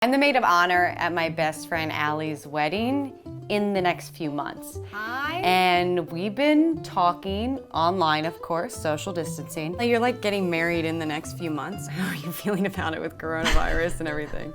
I'm the maid of honor at my best friend Allie's wedding in the next few months. Hi. And we've been talking online, of course, social distancing. You're like getting married in the next few months. How are you feeling about it with coronavirus and everything?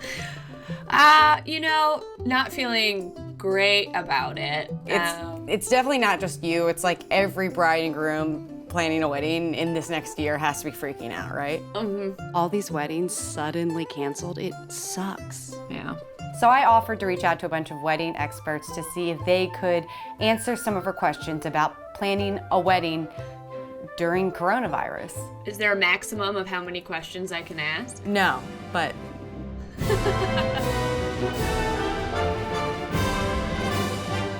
Not feeling great about it. It's definitely not just you. It's like every bride and groom planning a wedding in this next year has to be freaking out, right? Mm-hmm. All these weddings suddenly canceled. It sucks. Yeah. So I offered to reach out to a bunch of wedding experts to see if they could answer some of her questions about planning a wedding during coronavirus. Is there a maximum of how many questions I can ask? No, but...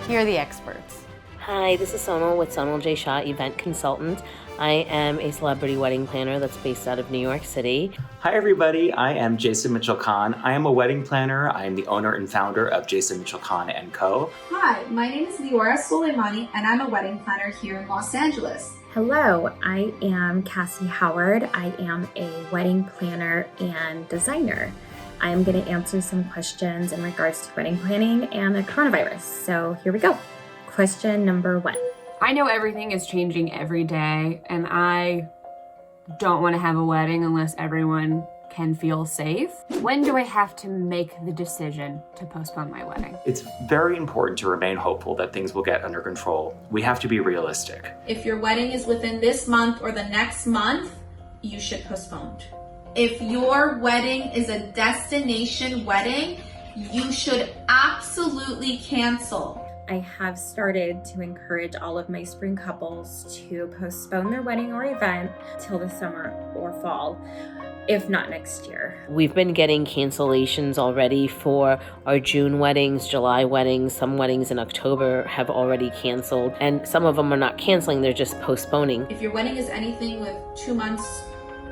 Here are the experts. Hi, this is Sonal with Sonal J, Shah, event consultant. I am a celebrity wedding planner that's based out of New York City. Hi everybody, I am Jason Mitchell Kahn. I am a wedding planner. I am the owner and founder of Jason Mitchell Kahn & Co. Hi, my name is Leora Soleymani and I'm a wedding planner here in Los Angeles. Hello, I am Cassie Howard. I am a wedding planner and designer. I'm going to answer some questions in regards to wedding planning and the coronavirus. So here we go. Question number 1. I know everything is changing every day, and I don't want to have a wedding unless everyone can feel safe. When do I have to make the decision to postpone my wedding? It's very important to remain hopeful that things will get under control. We have to be realistic. If your wedding is within this month or the next month, you should postpone. If your wedding is a destination wedding, you should absolutely cancel. I have started to encourage all of my spring couples to postpone their wedding or event till the summer or fall, if not next year. We've been getting cancellations already for our June weddings, July weddings. Some weddings in October have already canceled, and some of them are not canceling, they're just postponing. If your wedding is anything with 2 months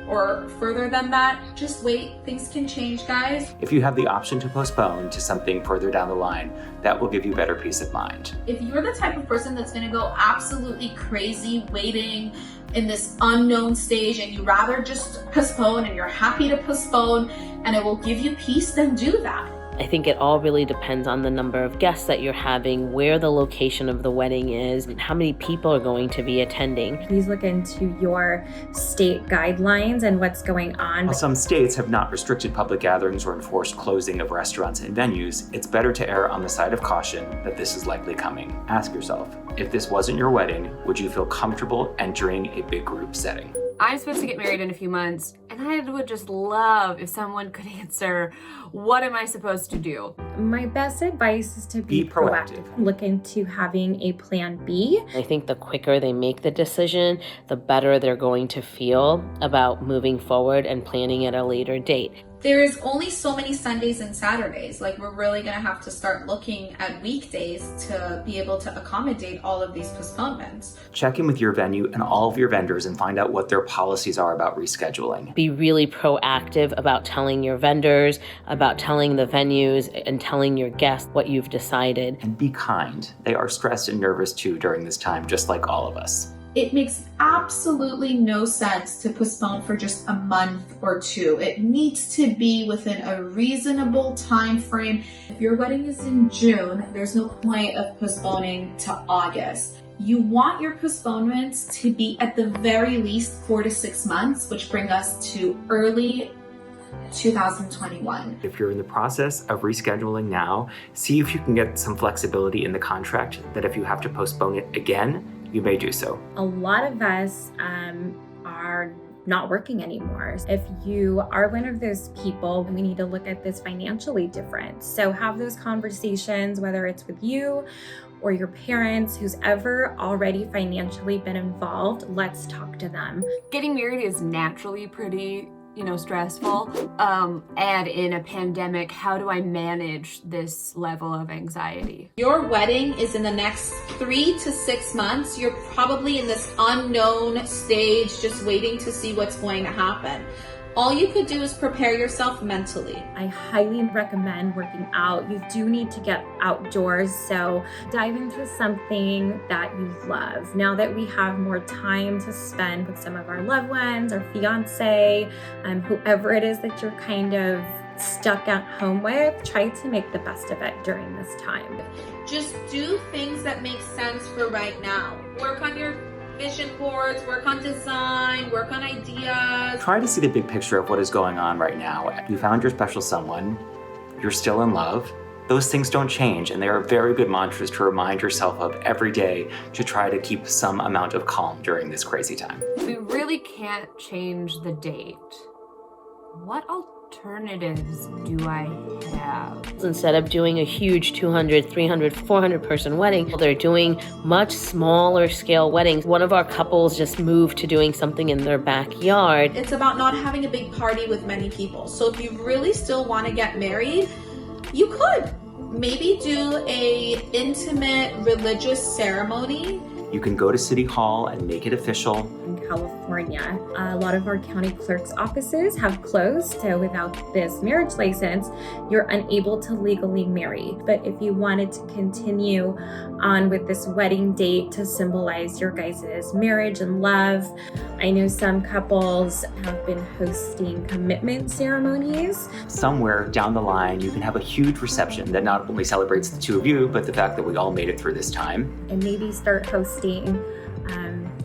or further than that, just wait. Things can change, guys. If you have the option to postpone to something further down the line, that will give you better peace of mind. If you're the type of person that's gonna go absolutely crazy waiting in this unknown stage and you rather just postpone and you're happy to postpone and it will give you peace, then do that. I think it all really depends on the number of guests that you're having, where the location of the wedding is, and how many people are going to be attending. Please look into your state guidelines and what's going on. While some states have not restricted public gatherings or enforced closing of restaurants and venues, it's better to err on the side of caution that this is likely coming. Ask yourself, if this wasn't your wedding, would you feel comfortable entering a big group setting? I'm supposed to get married in a few months, and I would just love if someone could answer, what am I supposed to do? My best advice is to be proactive. Look into having a plan B. I think the quicker they make the decision, the better they're going to feel about moving forward and planning at a later date. There is only so many Sundays and Saturdays. Like, we're really gonna have to start looking at weekdays to be able to accommodate all of these postponements. Check in with your venue and all of your vendors and find out what their policies are about rescheduling. Be really proactive about telling your vendors, about telling the venues, and telling your guests what you've decided. And be kind. They are stressed and nervous too during this time, just like all of us. It makes absolutely no sense to postpone for just a month or 2. It needs to be within a reasonable time frame. If your wedding is in June, there's no point of postponing to August. You want your postponements to be at the very least 4 to 6 months, which bring us to early 2021. If you're in the process of rescheduling now, see if you can get some flexibility in the contract that if you have to postpone it again, you may do so. A lot of us are not working anymore. If you are one of those people, we need to look at this financially different. So have those conversations, whether it's with you or your parents, who's ever already financially been involved. Let's talk to them. Getting married is naturally pretty stressful. And in a pandemic, how do I manage this level of anxiety? Your wedding is in the next 3 to 6 months. You're probably in this unknown stage, just waiting to see what's going to happen. All you could do is prepare yourself mentally. I highly recommend working out. You do need to get outdoors, so dive into something that you love. Now that we have more time to spend with some of our loved ones, our fiance, whoever it is that you're kind of stuck at home with, try to make the best of it during this time. Just do things that make sense for right now. Work on your vision boards, work on design, work on ideas. Try to see the big picture of what is going on right now. You found your special someone, you're still in love. Those things don't change, and they are very good mantras to remind yourself of every day to try to keep some amount of calm during this crazy time. We really can't change the date. What alternatives do I have? Instead of doing a huge 200, 300, 400 person wedding, they're doing much smaller scale weddings. One of our couples just moved to doing something in their backyard. It's about not having a big party with many people. So if you really still want to get married, you could maybe do a intimate religious ceremony. You can go to City Hall and make it official. In California, a lot of our county clerk's offices have closed, so without this marriage license, you're unable to legally marry. But if you wanted to continue on with this wedding date to symbolize your guys' marriage and love, I know some couples have been hosting commitment ceremonies. Somewhere down the line, you can have a huge reception that not only celebrates the two of you, but the fact that we all made it through this time. And maybe start hosting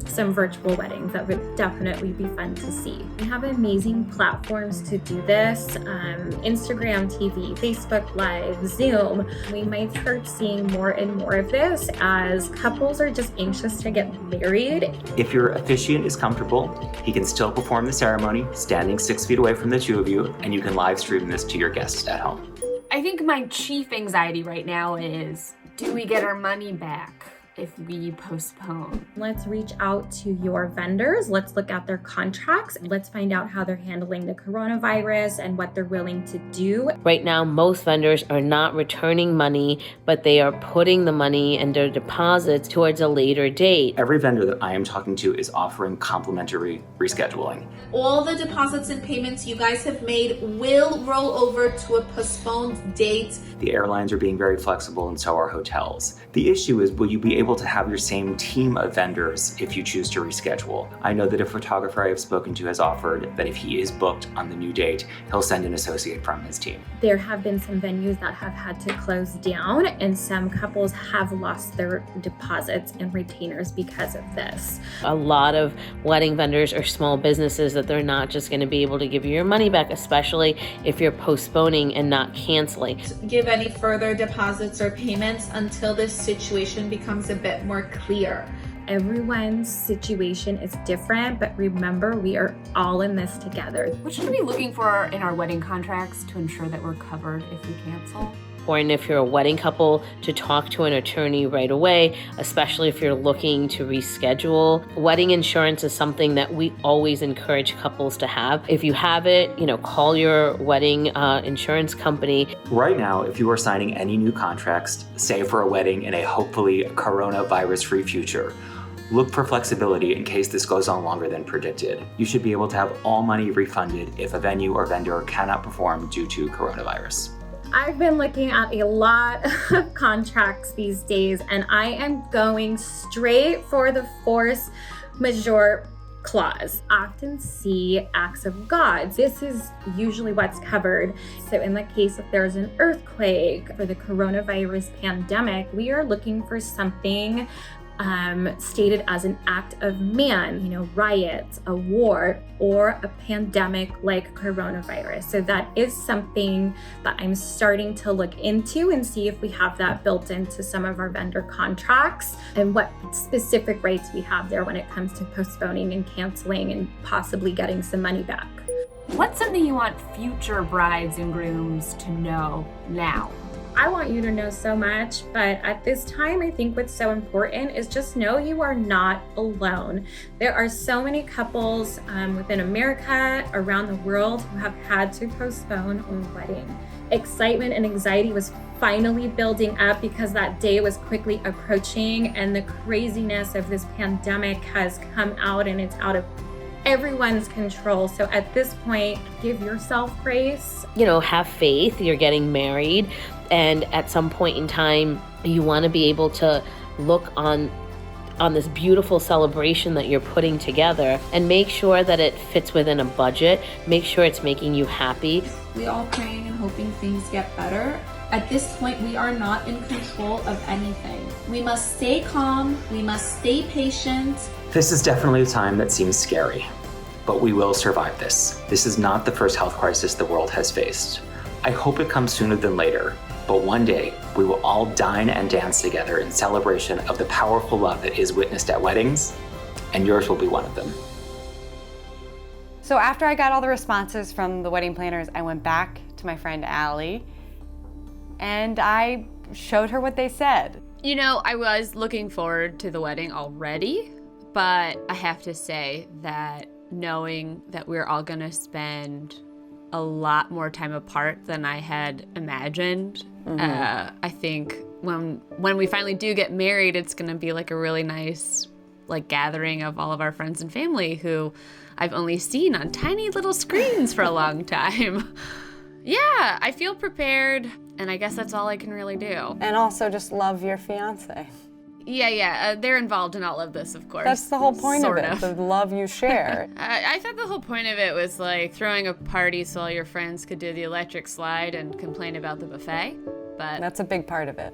some virtual weddings. That would definitely be fun to see. We have amazing platforms to do this. Instagram TV, Facebook Live, Zoom. We might start seeing more and more of this as couples are just anxious to get married. If your officiant is comfortable, he can still perform the ceremony standing 6 feet away from the two of you, and you can live stream this to your guests at home. I think my chief anxiety right now is, do we get our money back if we postpone? Let's reach out to your vendors. Let's look at their contracts. Let's find out how they're handling the coronavirus and what they're willing to do. Right now, most vendors are not returning money, but they are putting the money and their deposits towards a later date. Every vendor that I am talking to is offering complimentary rescheduling. All the deposits and payments you guys have made will roll over to a postponed date. The airlines are being very flexible, and so are hotels. The issue is, will you be able to have your same team of vendors if you choose to reschedule? I know that a photographer I have spoken to has offered that if he is booked on the new date, he'll send an associate from his team. There have been some venues that have had to close down, and some couples have lost their deposits and retainers because of this. A lot of wedding vendors are small businesses that they're not just going to be able to give you your money back, especially if you're postponing and not canceling. Give any further deposits or payments until this situation becomes a bit more clear. Everyone's situation is different, but remember, we are all in this together. What should we be looking for in our wedding contracts to ensure that we're covered if we cancel? Or if you're a wedding couple, to talk to an attorney right away, especially if you're looking to reschedule. Wedding insurance is something that we always encourage couples to have. If you have it, call your wedding insurance company. Right now, if you are signing any new contracts, say for a wedding in a hopefully coronavirus-free future, look for flexibility in case this goes on longer than predicted. You should be able to have all money refunded if a venue or vendor cannot perform due to coronavirus. I've been looking at a lot of contracts these days, and I am going straight for the force majeure clause. Often see acts of God. This is usually what's covered. So in the case if there's an earthquake for the coronavirus pandemic, we are looking for something stated as an act of man, riots, a war, or a pandemic like coronavirus. So that is something that I'm starting to look into and see if we have that built into some of our vendor contracts and what specific rights we have there when it comes to postponing and canceling and possibly getting some money back. What's something you want future brides and grooms to know now? I want you to know so much, but at this time, I think what's so important is just know you are not alone. There are so many couples within America, around the world, who have had to postpone a wedding. Excitement and anxiety was finally building up because that day was quickly approaching, and the craziness of this pandemic has come out, and it's out of everyone's control. So at this point, give yourself grace. Have faith. You're getting married. And at some point in time, you want to be able to look on this beautiful celebration that you're putting together and make sure that it fits within a budget. Make sure it's making you happy. We all praying and hoping things get better. At this point, we are not in control of anything. We must stay calm, we must stay patient. This is definitely a time that seems scary, but we will survive this. This is not the first health crisis the world has faced. I hope it comes sooner than later, but one day we will all dine and dance together in celebration of the powerful love that is witnessed at weddings, and yours will be one of them. So after I got all the responses from the wedding planners, I went back to my friend Allie and I showed her what they said. You know, I was looking forward to the wedding already, but I have to say that knowing that we're all gonna spend a lot more time apart than I had imagined, I think when we finally do get married, it's gonna be like a really nice gathering of all of our friends and family who I've only seen on tiny little screens for a long time. Yeah, I feel prepared, and I guess that's all I can really do. And also just love your fiance. Yeah, they're involved in all of this, of course. That's the whole point sort of it, the love you share. I thought the whole point of it was like throwing a party so all your friends could do the electric slide and complain about the buffet, but... That's a big part of it.